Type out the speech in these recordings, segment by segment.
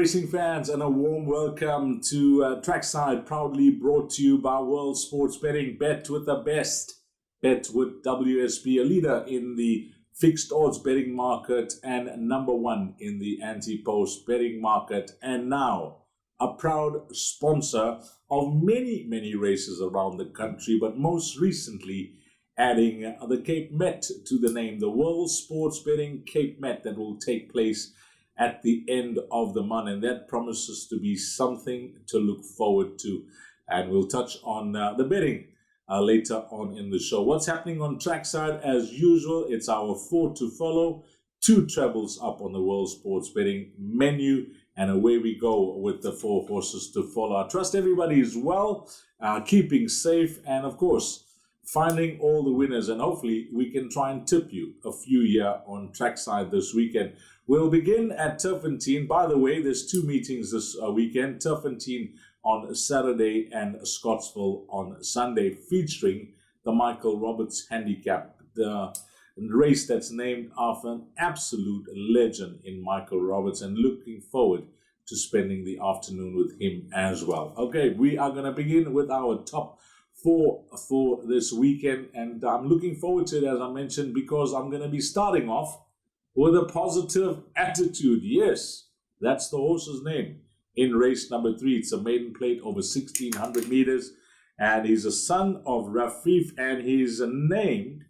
racing fans, and a warm welcome to Trackside, proudly brought to you by World Sports Betting. Bet with the best. Bet with WSB, a leader in the fixed odds betting market and number one in the anti-post betting market. And now, a proud sponsor of many, many races around the country, but most recently adding the Cape Met to the name, the World Sports Betting Cape Met, that will take place at the end of the month, and that promises to be something to look forward to. And we'll touch on the betting later on in the show. What's happening on Trackside? As usual, it's our 4 to follow, 2 trebles up on the World Sports Betting menu, and away we go with the 4 horses to follow. I trust everybody is well, keeping safe, and of course, finding all the winners, and hopefully we can try and tip you a few here on Trackside this weekend. We'll begin at Turffontein. By the way, there's 2 meetings this weekend, Turffontein on Saturday and Scottsville on Sunday, featuring the Michael Roberts Handicap, the race that's named after an absolute legend in Michael Roberts, and looking forward to spending the afternoon with him as well. Okay, we are going to begin with our top 4 for this weekend, and I'm looking forward to it, as I mentioned, because I'm going to be starting off with a positive attitude. Yes, that's the horse's name in race number 3. It's a maiden plate over 1,600 meters, and he's a son of Rafif, and he's named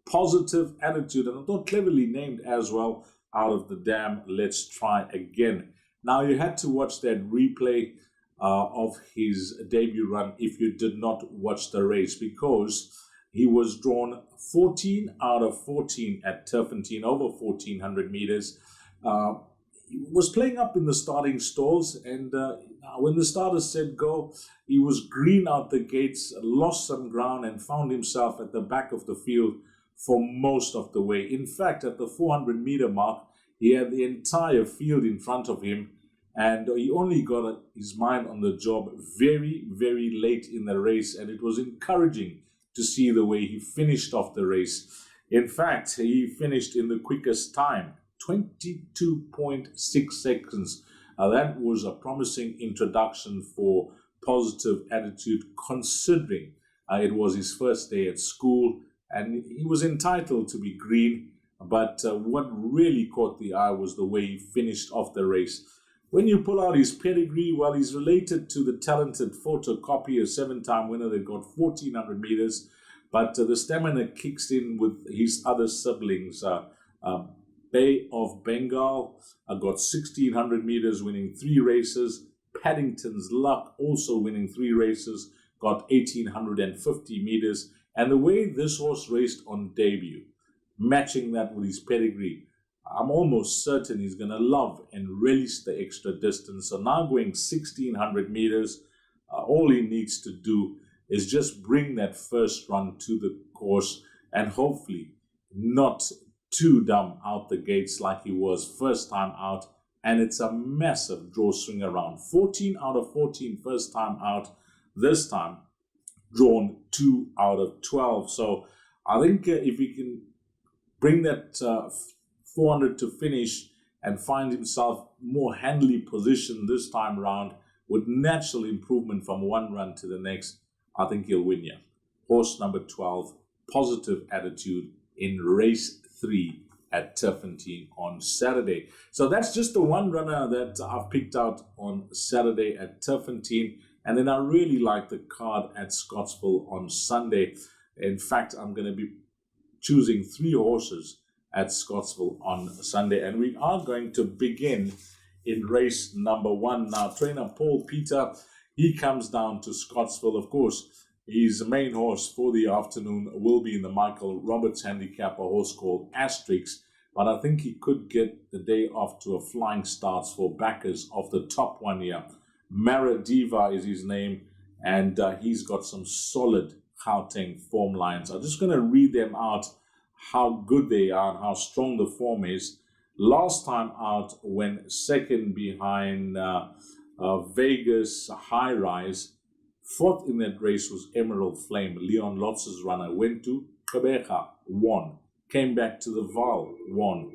Positive Attitude, and I thought cleverly named as well, out of the dam. Let's try again. Now, you had to watch that replay of his debut run if you did not watch the race, because he was drawn 14 out of 14 at Turffontein, over 1,400 meters. He was playing up in the starting stalls, and when the starters said go, he was green out the gates, lost some ground, and found himself at the back of the field for most of the way. In fact, at the 400-meter mark, he had the entire field in front of him, and he only got his mind on the job very, very late in the race, and it was encouraging to see the way he finished off the race. In fact, he finished in the quickest time, 22.6 seconds. That was a promising introduction for Positive Attitude, considering it was his first day at school, and he was entitled to be green. But what really caught the eye was the way he finished off the race. When you pull out his pedigree, well, he's related to the talented Photocopy, a 7-time winner that got 1,400 meters. But the stamina kicks in with his other siblings. Bay of Bengal got 1,600 meters, winning 3 races. Paddington's Luck also winning 3 races, got 1,850 meters. And the way this horse raced on debut, matching that with his pedigree, I'm almost certain he's going to love and relish the extra distance. So now going 1,600 meters, all he needs to do is just bring that first run to the course, and hopefully not too dumb out the gates like he was first time out. And it's a massive draw swing around. 14 out of 14 first time out. This time drawn 2 out of 12. So I think if he can bring that 400 to finish and find himself more handily positioned this time around with natural improvement from one run to the next, I think he'll win here. Horse number 12, Positive Attitude, in race 3 at Turffontein on Saturday. So that's just the one runner that I've picked out on Saturday at Turffontein. And then I really like the card at Scottsville on Sunday. In fact, I'm going to be choosing 3 horses at Scottsville on Sunday, and we are going to begin in race number 1. Now, trainer Paul Peter, he comes down to Scottsville. Of course, his main horse for the afternoon will be in the Michael Roberts Handicap, a horse called Asterix, but I think he could get the day off to a flying start for backers of the top one here. Maradiva is his name, and he's got some solid Gauteng form lines. I'm just going to read them out, how good they are and how strong the form is. Last time out, when second behind Vegas High Rise, 4th in that race was Emerald Flame. Leon Lotz's runner went to Quebeca, won. Came back to the Val, won.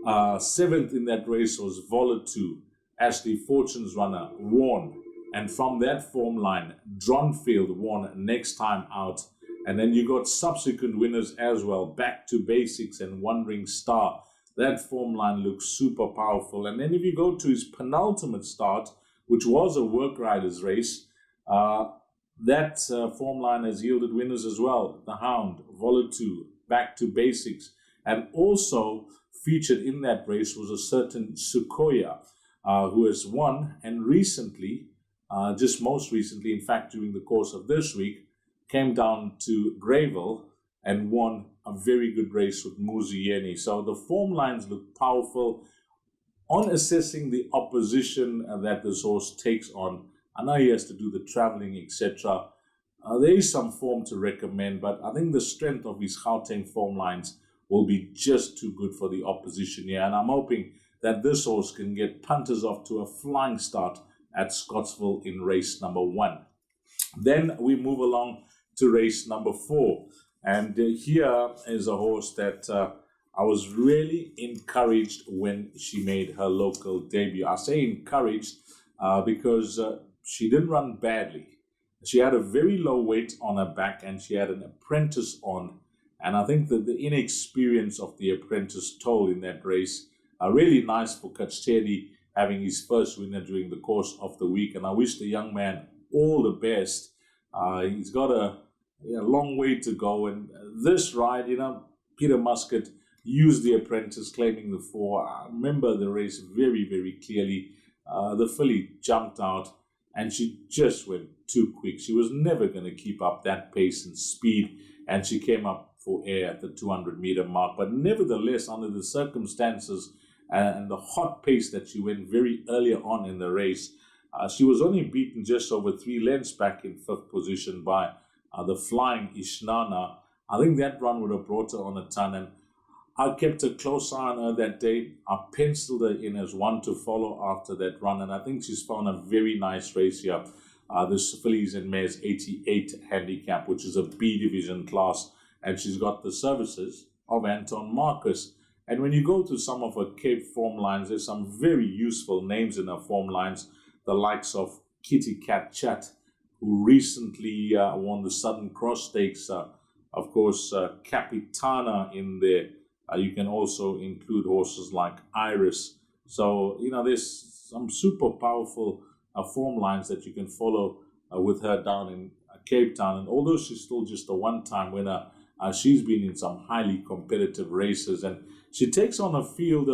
7th in that race was Volatou. Ashley Fortune's runner, won. And from that form line, Dronfield won next time out. And then you got subsequent winners as well, Back to Basics and Wandering Star. That form line looks super powerful. And then if you go to his penultimate start, which was a work riders race, that form line has yielded winners as well. The Hound, Volato, Back to Basics. And also featured in that race was a certain Sukoya, who has won. And recently, just most recently, in fact, during the course of this week, came down to Greyville and won a very good race with Muzieni. So the form lines look powerful. On assessing the opposition that this horse takes on, I know he has to do the traveling, etc. There is some form to recommend, but I think the strength of his Gauteng form lines will be just too good for the opposition here. And I'm hoping that this horse can get punters off to a flying start at Scottsville in race number 1. Then we move along to race number 4. And here is a horse that I was really encouraged when she made her local debut. I say encouraged because she didn't run badly. She had a very low weight on her back and she had an apprentice on. And I think that the inexperience of the apprentice told in that race. Really nice for Kacheli having his first winner during the course of the week. And I wish the young man all the best. He's got a long way to go. And this ride, Peter Muscat used the apprentice, claiming the 4. I remember the race very, very clearly. The filly jumped out and she just went too quick. She was never going to keep up that pace and speed. And she came up for air at the 200-meter mark. But nevertheless, under the circumstances and the hot pace that she went very early on in the race, she was only beaten just over 3 lengths back in 5th position by the flying Ishnana. I think that run would have brought her on a ton. And I kept a close eye on her that day. I penciled her in as one to follow after that run. And I think she's found a very nice race here. This fillies and mares 88 handicap, which is a B division class. And she's got the services of Anton Marcus. And when you go to some of her Cape form lines, there's some very useful names in her form lines. The likes of Kitty Cat Chat, who recently won the Southern Cross Stakes. Of course, Capitana in there. You can also include horses like Iris. So, there's some super powerful form lines that you can follow with her down in Cape Town. And although she's still just a one-time winner, she's been in some highly competitive races. And she takes on a field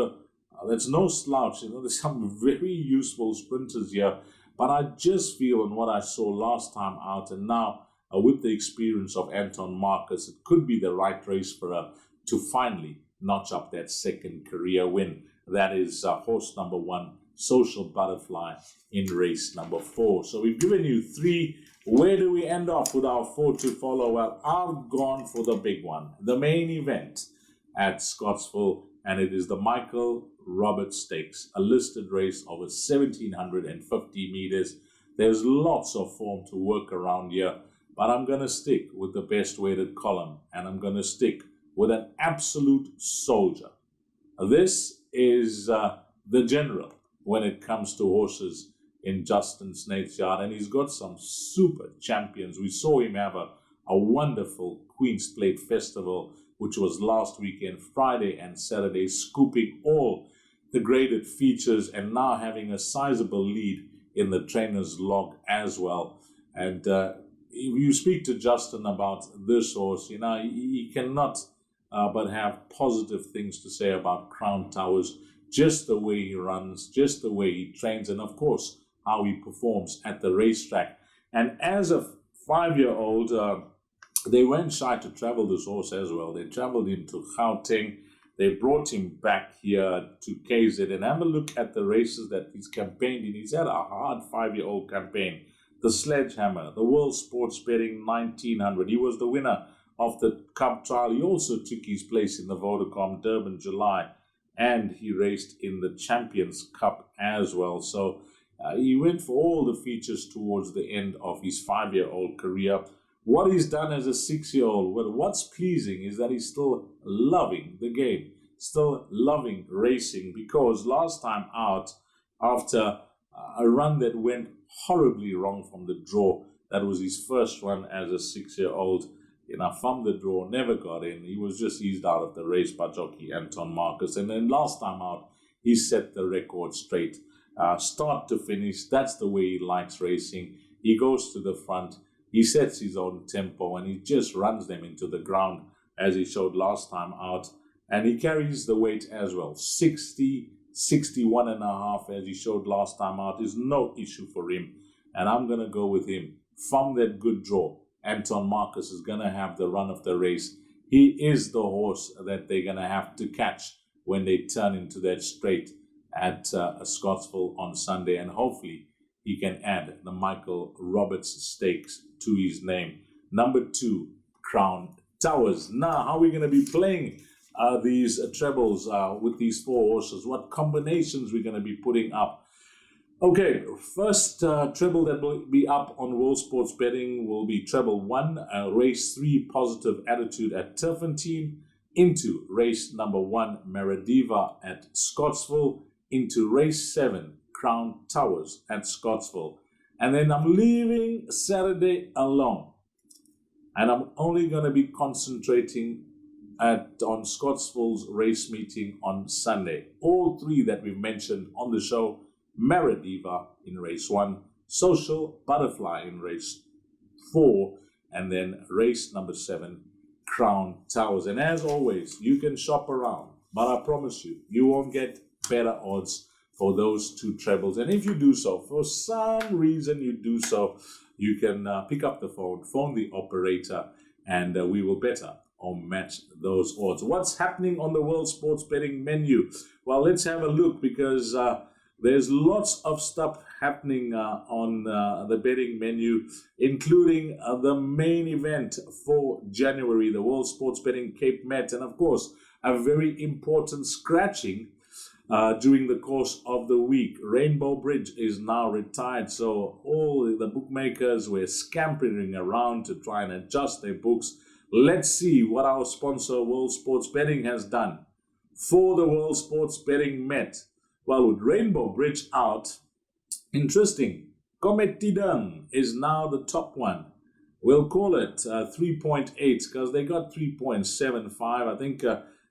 that's no slouch. There's some very useful sprinters here. But I just feel in what I saw last time out and now with the experience of Anton Marcus, it could be the right race for her to finally notch up that second career win. That is horse number 1, Social Butterfly, in race number 4. So we've given you 3. Where do we end off with our 4 to follow? Well, I've gone for the big one, the main event at Scottsville, and it is the Michael Roberts Stakes, a listed race over 1,750 meters. There's lots of form to work around here, but I'm going to stick with the best weighted column, and I'm going to stick with an absolute soldier. This is the general when it comes to horses in Justin Snaith's yard, and he's got some super champions. We saw him have a wonderful Queen's Plate Festival, which was last weekend, Friday and Saturday, scooping all the graded features and now having a sizable lead in the trainer's log as well. And if you speak to Justin about this horse, he cannot but have positive things to say about Crown Towers, just the way he runs, just the way he trains, and of course, how he performs at the racetrack. And as a 5-year-old, they weren't shy to travel this horse as well. They traveled him to Gauteng. They brought him back here to KZ. And have a look at the races that he's campaigned in. He's had a hard 5-year-old campaign. The Sledgehammer, the World Sports Betting 1900. He was the winner of the Cup Trial. He also took his place in the Vodacom Durban July. And he raced in the Champions Cup as well. So he went for all the features towards the end of his 5-year-old career. What he's done as a 6-year-old, well, what's pleasing is that he's still loving the game, still loving racing, because last time out, after a run that went horribly wrong from the draw. That was his first run as a 6-year-old. From the draw, never got in. He was just eased out of the race by jockey Anton Marcus. And then last time out, he set the record straight. Start to finish, that's the way he likes racing. He goes to the front, he sets his own tempo, and he just runs them into the ground, as he showed last time out. And he carries the weight as well. 60, 61 and a half, as he showed last time out, is no issue for him. And I'm going to go with him. From that good draw, Anton Marcus is going to have the run of the race. He is the horse that they're going to have to catch when they turn into that straight at Scottsville on Sunday. And hopefully he can add the Michael Roberts Stakes to his name. Number 2, Crown Towers. Now, how are we going to be playing these trebles with these 4 horses? What combinations we're going to be putting up? Okay, first treble that will be up on World Sports Betting will be treble 1, race 3, Positive Attitude at Turffontein, into race number 1, Merediva at Scottsville, into race 7, Crown Towers at Scottsville. And then I'm leaving Saturday alone. And I'm only going to be concentrating on Scottsville's race meeting on Sunday. All 3 that we've mentioned on the show: Merediva in race 1, Social Butterfly in race 4, and then race number 7, Crown Towers. And as always, you can shop around, but I promise you, you won't get better odds for those 2 trebles. And if you do so, for some reason you do so, you can pick up the phone the operator, and we will better or match those odds. What's happening on the World Sports Betting menu? Well, let's have a look, because there's lots of stuff happening on the betting menu, including the main event for January, the World Sports Betting Cape Met, and of course, a very important scratching during the course of the week. Rainbow Bridge is now retired, so all the bookmakers were scampering around to try and adjust their books. Let's see what our sponsor, World Sports Betting, has done for the World Sports Betting Met. Well, with Rainbow Bridge out, interesting, Comet Tidang is now the top one. We'll call it 3.8, because they got 3.75. I think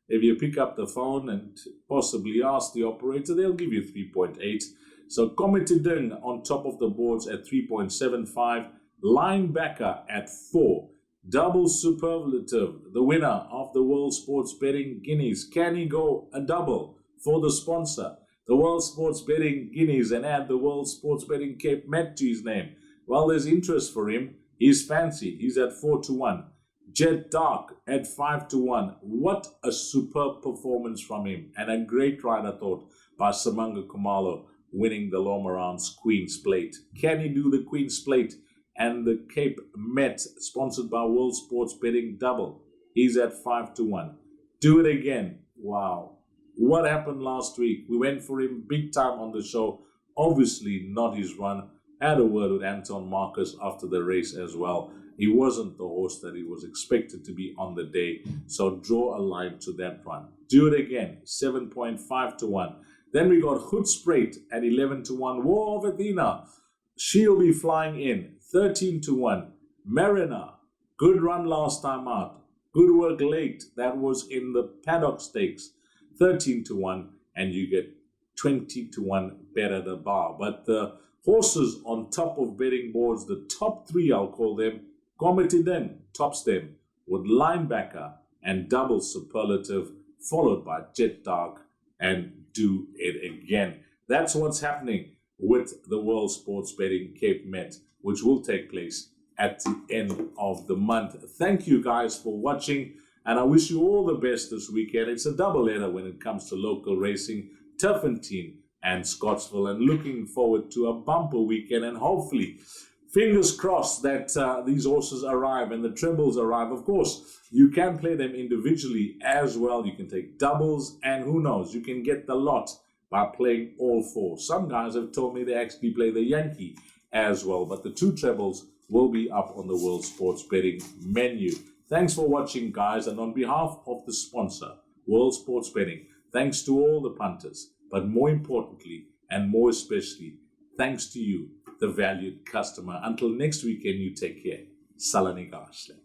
if you pick up the phone and possibly ask the operator, they'll give you 3.8. So Comet Tidang on top of the boards at 3.75. Linebacker at 4. Double Superlative, the winner of the World Sports Betting Guineas. Can he go a double for the sponsor, the World Sports Betting Guineas, and add the World Sports Betting Cape Met to his name? Well, there's interest for him. He's fancied. He's at 4-1. Jet Dark at 5-1. What a superb performance from him, and a great ride, I thought, by Samanga Kumalo, winning the Lomarans Queen's Plate. Can he do the Queen's Plate and the Cape Met, sponsored by World Sports Betting double? He's at 5-1. Do it again. Wow. What happened last week? We went for him big time on the show. Obviously not his run. Had a word with Anton Marcus after the race as well. He wasn't the horse that he was expected to be on the day. So draw a line to that run. Do it again. 7.5-1. Then we got Hoedspruit at 11-1. War of Athena. She'll be flying in. 13-1. Mariner. Good run last time out. Good work late. That was in the Paddock Stakes. 13-1, and you get 20-1 better the bar. But the horses on top of betting boards, the top 3, I'll call them, Comet Tidang tops them with Linebacker and Double Superlative, followed by Jet Dark and Do It Again. That's what's happening with the World Sports Betting Cape Met, which will take place at the end of the month. Thank you guys for watching, and I wish you all the best this weekend. It's a double header when it comes to local racing, Turffontein and Scottsville, and looking forward to a bumper weekend, and hopefully, fingers crossed, that these horses arrive and the trebles arrive. Of course, you can play them individually as well. You can take doubles, and who knows, you can get the lot by playing all 4. Some guys have told me they actually play the Yankee as well, but the 2 trebles will be up on the World Sports Betting menu. Thanks for watching, guys, and on behalf of the sponsor, World Sports Betting, thanks to all the punters, but more importantly, and more especially, thanks to you, the valued customer. Until next weekend, you take care. Salani Gashle.